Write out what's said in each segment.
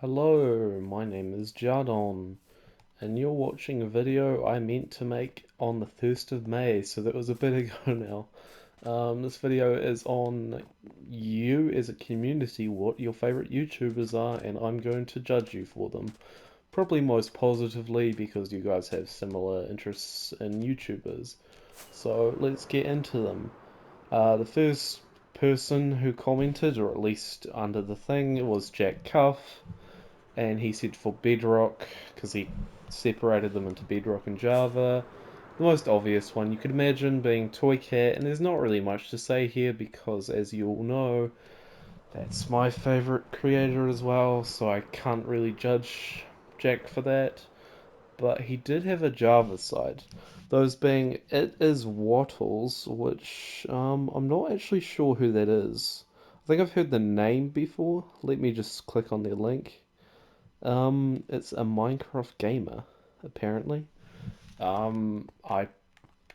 Hello, my name is Jardon, and you're watching a video I meant to make on the 1st of May, so that was a bit ago now. This video is on you as a community, what your favorite YouTubers are, and I'm going to judge you for them. Probably most positively because you guys have similar interests in YouTubers. So let's get into them. The first person who commented, or at least under the thing, was Jack Cuff, and he said for Bedrock because he separated them into Bedrock and Java. The most obvious one you could imagine being Toycat, and there's not really much to say here because, as you all know, that's my favorite creator as well, so I can't really judge Jack for that. But he did have a Java side, those being It Is Wattles, which I'm not actually sure who that is. I think I've heard the name before. Let me just click on their link. It's a Minecraft gamer, apparently. I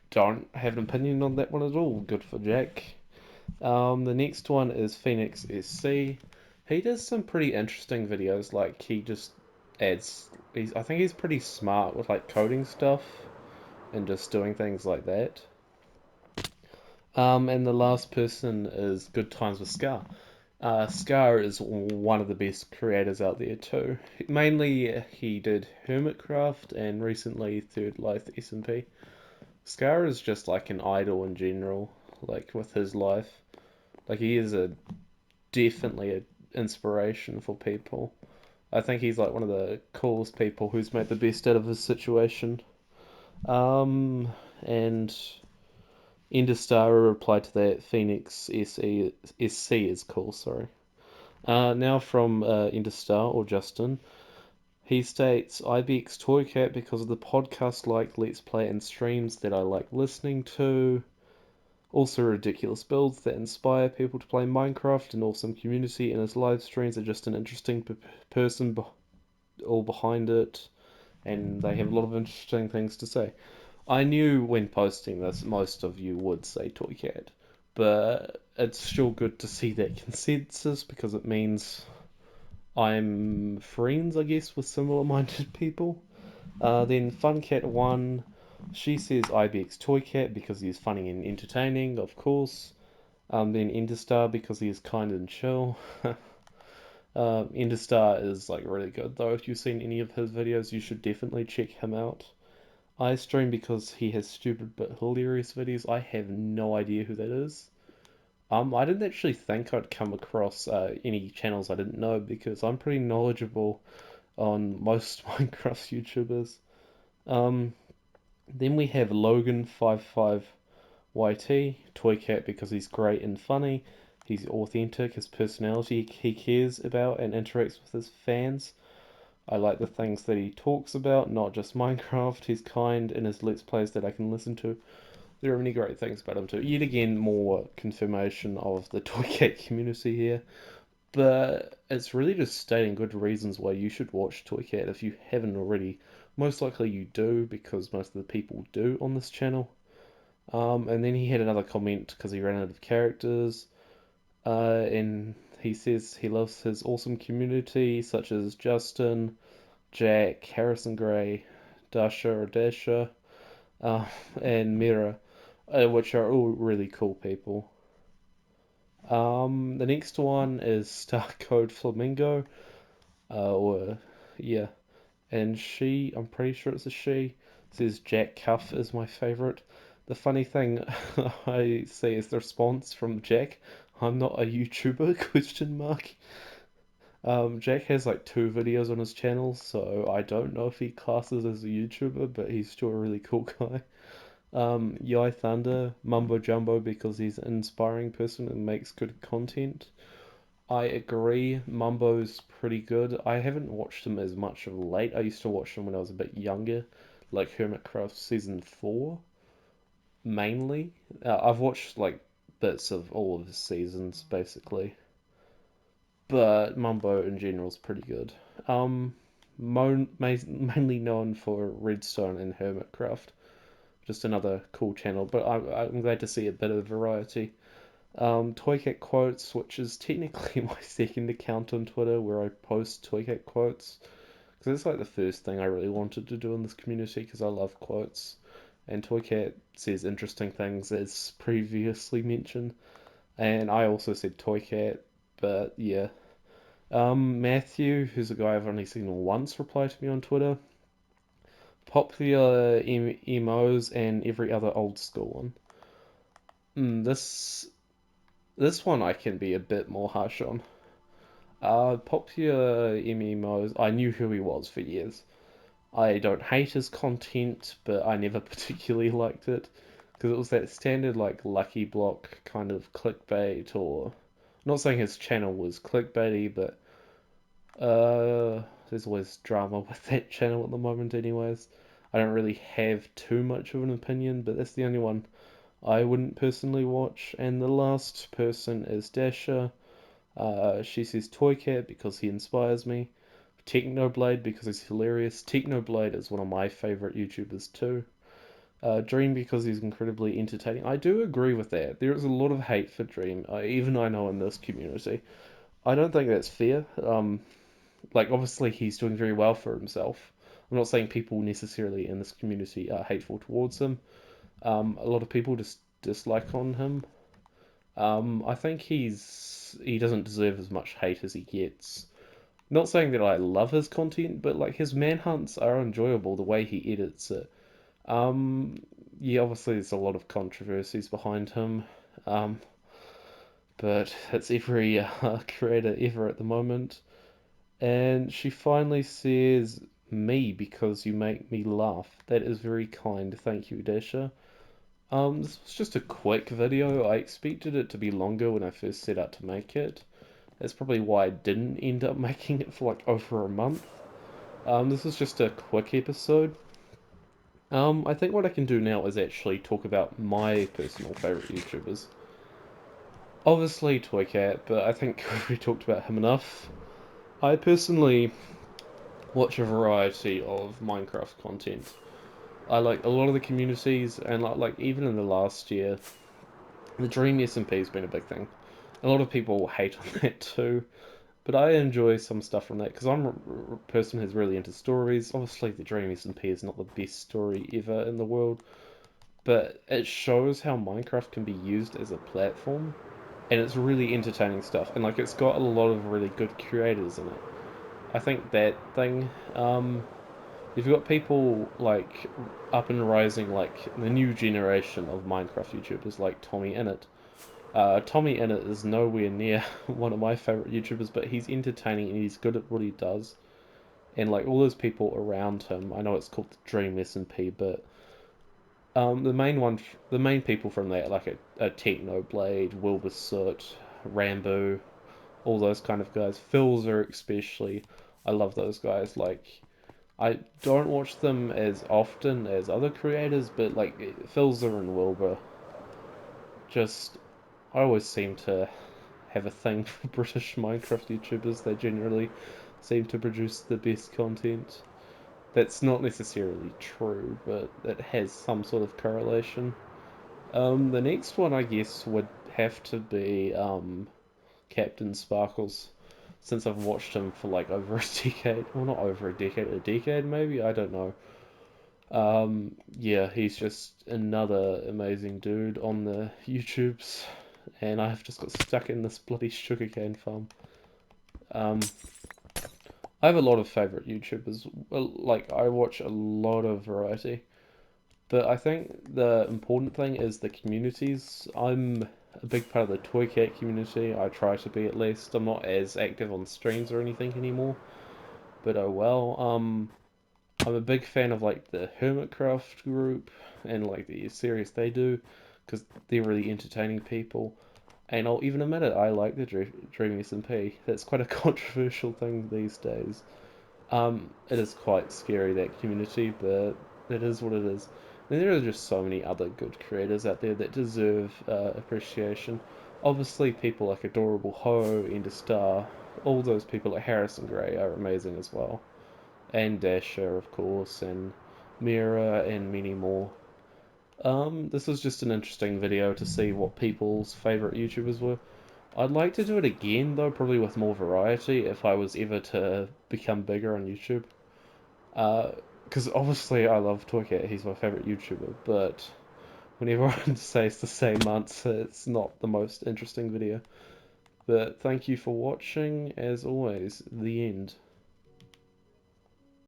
don't have an opinion on that one at all. Good for Jack. The next one is Phoenix SC. He does some pretty interesting videos. Like he just adds. I think he's pretty smart with like coding stuff and just doing things like that. And the last person is Good Times with Scar. Scar is one of the best creators out there too. Mainly, he did Hermitcraft and recently Third Life SMP. Scar is just like an idol in general, like with his life. Like he is a definitely an inspiration for people. I think he's like one of the coolest people who's made the best out of his situation. Um, and Enderstar replied to that. Phoenix SC is cool. Sorry. Now from Interstar or Justin. He states, IBX Toycat because of the podcast like Let's Play and streams that I like listening to. Also ridiculous builds that inspire people to play Minecraft, an awesome community, and his live streams are just an interesting person all behind it, and they have a lot of interesting things to say. I knew when posting this most of you would say Toycat, but it's still good to see that consensus because it means I'm friends, I guess, with similar-minded people. Then FunCat1, she says IBX Toycat because he's funny and entertaining, of course. Then Enderstar because he is kind and chill. Enderstar is like really good though. If you've seen any of his videos, you should definitely check him out. I stream because he has stupid but hilarious videos. I have no idea who that is. I didn't actually think I'd come across any channels I didn't know because I'm pretty knowledgeable on most Minecraft YouTubers. Um, then we have Logan55YT, Toycat because he's great and funny. He's authentic, his personality he cares about and interacts with his fans. I like the things that he talks about, not just Minecraft. He's kind in his Let's Plays that I can listen to. There are many great things about him too. Yet again, more confirmation of the Toycat community here. But it's really just stating good reasons why you should watch Toycat if you haven't already. Most likely you do because most of the people do on this channel. And then he had another comment because he ran out of characters. And he says he loves his awesome community, such as Justin, Jack, Harrison Gray, Dasha or Dasha, uh, and Mira, which are all really cool people. The next one is Starcode Flamingo, or yeah, and I'm pretty sure it's a she, says Jack Cuff is my favorite. The funny thing I see is the response from Jack, I'm not a YouTuber, question mark. Jack has like two videos on his channel, so I don't know if he classes as a YouTuber, but he's still a really cool guy. Yai Thunder, Mumbo Jumbo because he's an inspiring person and makes good content. I agree, Mumbo's pretty good. I haven't watched him as much of late. I used to watch him when I was a bit younger, like Hermitcraft Season 4, mainly. I've watched like bits of all of his seasons, basically. But Mumbo in general is pretty good. Um, mainly known for Redstone and Hermitcraft. Just another cool channel, but I'm glad to see a bit of variety. Toycat Quotes, which is technically my second account on Twitter where I post Toycat Quotes. Because it's like the first thing I really wanted to do in this community because I love quotes. And Toycat says interesting things as previously mentioned. And I also said Toycat, but yeah. Matthew, who's a guy I've only seen once reply to me on Twitter. Popular emos and every other old school one. This one I can be a bit more harsh on. Popular emos, I knew who he was for years. I don't hate his content, but I never particularly liked it because it was that standard like Lucky Block kind of clickbait. Or I'm not saying his channel was clickbaity, but there's always drama with that channel at the moment, anyways. I don't really have too much of an opinion, but that's the only one I wouldn't personally watch. And the last person is Dasha. She says Toycat because he inspires me. Technoblade because he's hilarious. Technoblade is one of my favorite YouTubers too. Dream because he's incredibly entertaining. I do agree with that. There is a lot of hate for Dream, even I know in this community. I don't think that's fair. Like obviously he's doing very well for himself. I'm not saying people necessarily in this community are hateful towards him. A lot of people just dislike on him. I think he doesn't deserve as much hate as he gets. Not saying that I love his content, but like his manhunts are enjoyable the way he edits it. Um, yeah, obviously there's a lot of controversies behind him, um, but it's every creator ever at the moment. And she finally says, "Me because you make me laugh." That is very kind. Thank you, Dasha. This was just a quick video. I expected it to be longer when I first set out to make it. That's probably why I didn't end up making it for like over a month. This is just a quick episode. I think what I can do now is actually talk about my personal favorite YouTubers. Obviously Toycat, but I think we talked about him enough. I personally watch a variety of Minecraft content. I like a lot of the communities, and like even in the last year, the Dream SMP has been a big thing. A lot of people hate on that too, but I enjoy some stuff from that because I'm a person who's really into stories. Obviously, the Dream SMP is not the best story ever in the world, but it shows how Minecraft can be used as a platform, and it's really entertaining stuff. And like, it's got a lot of really good creators in it. I think that thing. You've got people like up and rising, like the new generation of Minecraft YouTubers, like Tommy Innit. Tommy Innit is nowhere near one of my favorite YouTubers, but he's entertaining and he's good at what he does. And like all those people around him, I know it's called the Dream SMP, but the main people from that, like a Technoblade, Wilbursoot, Rambo, all those kind of guys. Philzer especially, I love those guys. Like I don't watch them as often as other creators, but like Philzer and Wilbur, just I always seem to have a thing for British Minecraft YouTubers. They generally seem to produce the best content. That's not necessarily true, but it has some sort of correlation. The next one, I guess, would have to be Captain Sparkles, since I've watched him for like over a decade. Well, not over a decade maybe? I don't know. Yeah, he's just another amazing dude on the YouTubes, and I've just got stuck in this bloody sugarcane farm. Um, I have a lot of favorite YouTubers. Well, like, I watch a lot of variety. But I think the important thing is the communities. I'm a big part of the Toy Cat community. I try to be at least. I'm not as active on streams or anything anymore, but oh well. I'm a big fan of like the Hermitcraft group and like the series they do because they're really entertaining people. And I'll even admit it, I like the Dream SMP. That's quite a controversial thing these days. It is quite scary, that community, but it is what it is. And there are just so many other good creators out there that deserve appreciation. Obviously, people like Adorable Ho, Enderstar, all those people like Harrison Gray are amazing as well. And Dasher, of course, and Mira, and many more. This was just an interesting video to see what people's favorite YouTubers were. I'd like to do it again though, probably with more variety if I was ever to become bigger on YouTube. Because obviously I love Toycat, he's my favorite YouTuber, but when everyone says the same answer, it's not the most interesting video. But thank you for watching, as always, the end.